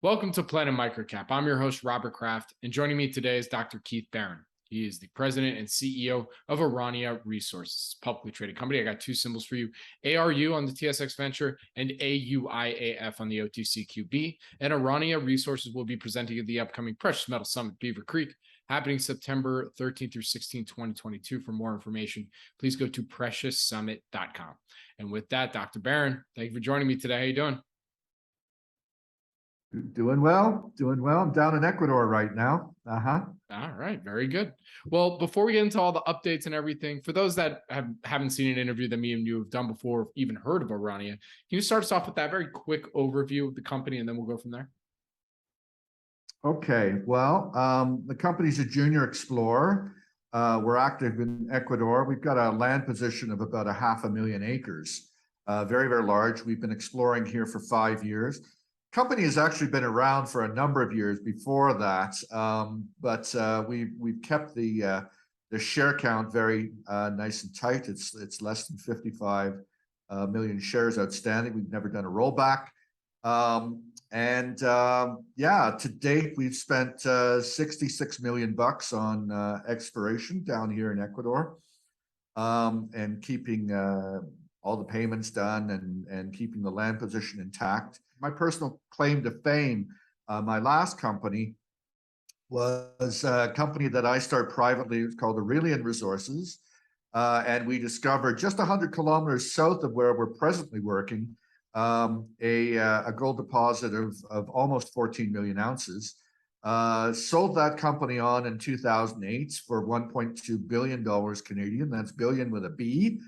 Welcome to Planet MicroCap. I'm your host, Robert Kraft, and joining me today is Dr. Keith Barron. He is the president and CEO of Aurania Resources, a publicly traded company. I got two symbols for you: ARU on the TSX Venture and AUIAF on the OTCQB. And Aurania Resources will be presenting at the upcoming Precious Metal Summit Beaver Creek, happening September 13th through 16th, 2022. For more information, please go to precioussummit.com. And with that, Dr. Barron, thank you for joining me today. How you doing? Doing well. I'm down in Ecuador right now. All right, very good. Well, before we get into all the updates and everything, for those that haven't seen an interview that me and you have done before, even heard of Aurania, can you start us off with that very quick overview of the company, and then we'll go from there? Okay, well, the company's a junior explorer. We're active in Ecuador. We've got a land position of about 500,000 acres, very, very large. We've been exploring here for 5 years. Company has actually been around for a number of years before that, but we've kept the share count very nice and tight. It's less than 55 million shares outstanding. We've never done a rollback, yeah, to date we've spent $66 million on exploration down here in Ecuador, and keeping all the payments done and keeping the land position intact. My personal claim to fame, my last company was a company that I started privately. It was called Aurania Resources, and we discovered just 100 kilometers south of where we're presently working a gold deposit of almost 14 million ounces. Sold that company on in 2008 for $1.2 billion Canadian. That's billion with a B.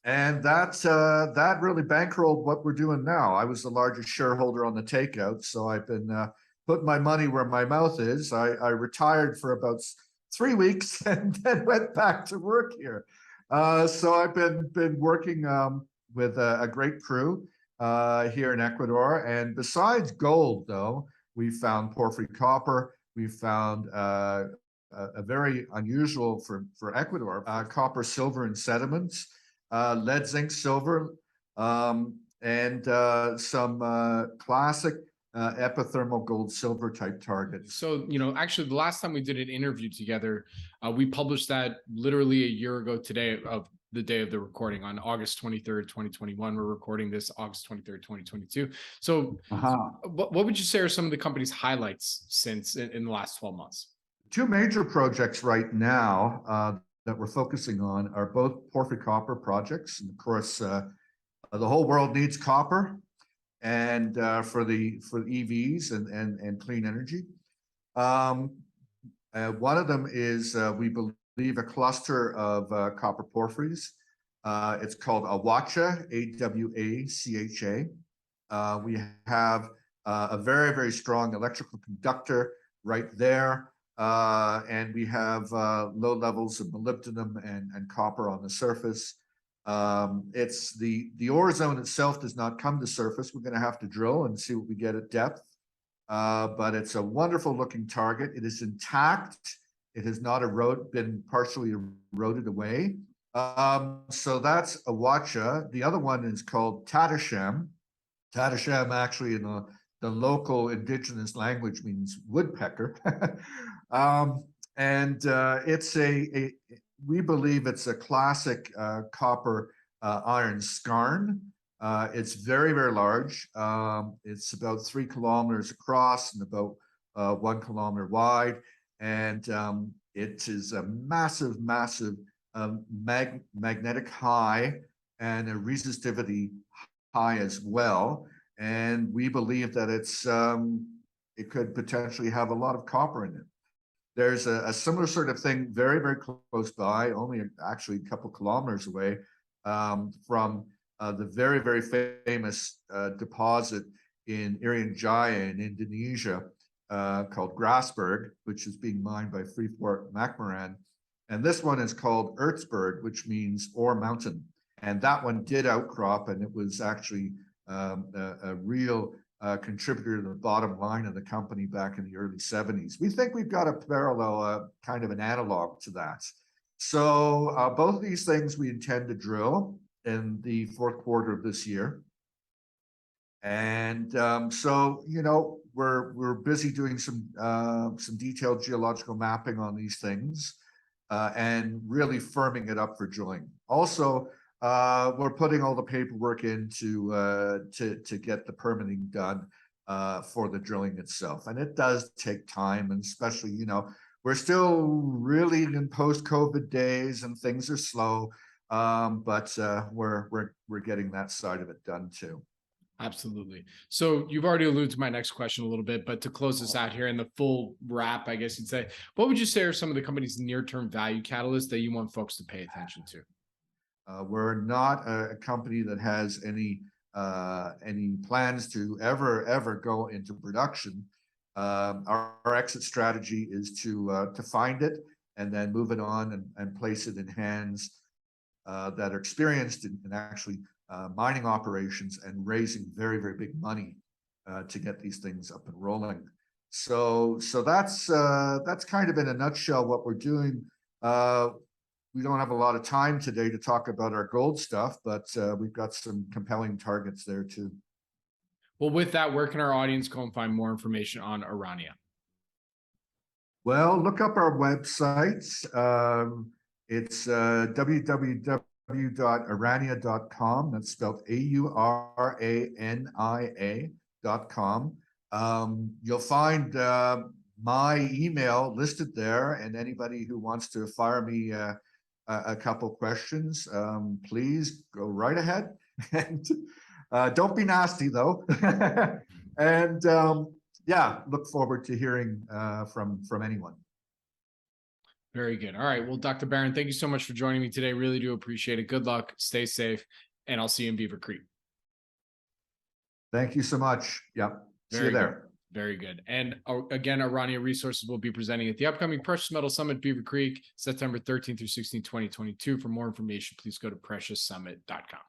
And that really bankrolled what we're doing now. I was the largest shareholder on the takeout, so I've been putting my money where my mouth is. I retired for about 3 weeks and then went back to work here. So I've been working with a great crew here in Ecuador. And besides gold, though, we found porphyry copper. We found a very unusual for Ecuador, copper, silver, and sediments. Lead, zinc, silver, and some classic epithermal gold silver type targets. So, actually the last time we did an interview together, we published that literally a year ago today, of the day of the recording, on August 23rd, 2021. We're recording this August 23rd, 2022. So what would you say are some of the company's highlights since in the last 12 months? Two major projects right now that we're focusing on are both porphyry copper projects. And of course, the whole world needs copper, and for EVs and clean energy. One of them is, we believe, a cluster of copper porphyries. It's called Awacha, A-W-A-C-H-A. We have a very, very strong electrical conductor right there. And we have low levels of molybdenum and copper on the surface. It's the ore zone itself does not come to surface. We're going to have to drill and see what we get at depth. But it's a wonderful looking target. It is intact. It has not been partially eroded away. So that's Awacha. The other one is called Tatasham. Tatasham actually in the local indigenous language means woodpecker. It's we believe it's a classic copper iron skarn. It's very, very large. It's about 3 kilometers across and about 1 kilometer wide. And it is a massive, massive magnetic high and a resistivity high as well. And we believe that it could potentially have a lot of copper in it. There's a similar sort of thing very, very close by, only actually a couple kilometers away, from the very, very famous deposit in Irian Jaya in Indonesia, called Grasberg, which is being mined by Freeport-McMoRan. And this one is called Erzberg, which means ore mountain. And that one did outcrop, and it was actually a real contributor to the bottom line of the company back in the early 70s. We think we've got a parallel, kind of an analog to that. So both of these things we intend to drill in the fourth quarter of this year. And so, you know, we're busy doing some detailed geological mapping on these things and really firming it up for drilling. Also, we're putting all the paperwork in to get the permitting done for the drilling itself. And it does take time, and especially, you know, we're still really in post-COVID days and things are slow, but we're getting that side of it done too. Absolutely. So you've already alluded to my next question a little bit, but to close this out here in the full wrap, I guess you'd say, what would you say are some of the company's near-term value catalysts that you want folks to pay attention to? We're not a company that has any plans to ever go into production. Our exit strategy is to find it and then move it on and place it in hands that are experienced in actually mining operations and raising very big money to get these things up and rolling. So that's kind of in a nutshell what we're doing. We don't have a lot of time today to talk about our gold stuff, but we've got some compelling targets there too. Well, with that, where can our audience go and find more information on Aurania? Well, look up our websites. It's www.aurania.com. That's spelled AURANIA.com. You'll find my email listed there, and anybody who wants to fire me a couple questions, please go right ahead. And don't be nasty though. And yeah, look forward to hearing from anyone. Very good. All right. Well, Dr. Barron, thank you so much for joining me today. Really do appreciate it. Good luck. Stay safe. And I'll see you in Beaver Creek. Thank you so much. Yep. See you there. Very good. And again, Aurania Resources will be presenting at the upcoming Precious Metal Summit, Beaver Creek, September 13th through 16th, 2022. For more information, please go to precioussummit.com.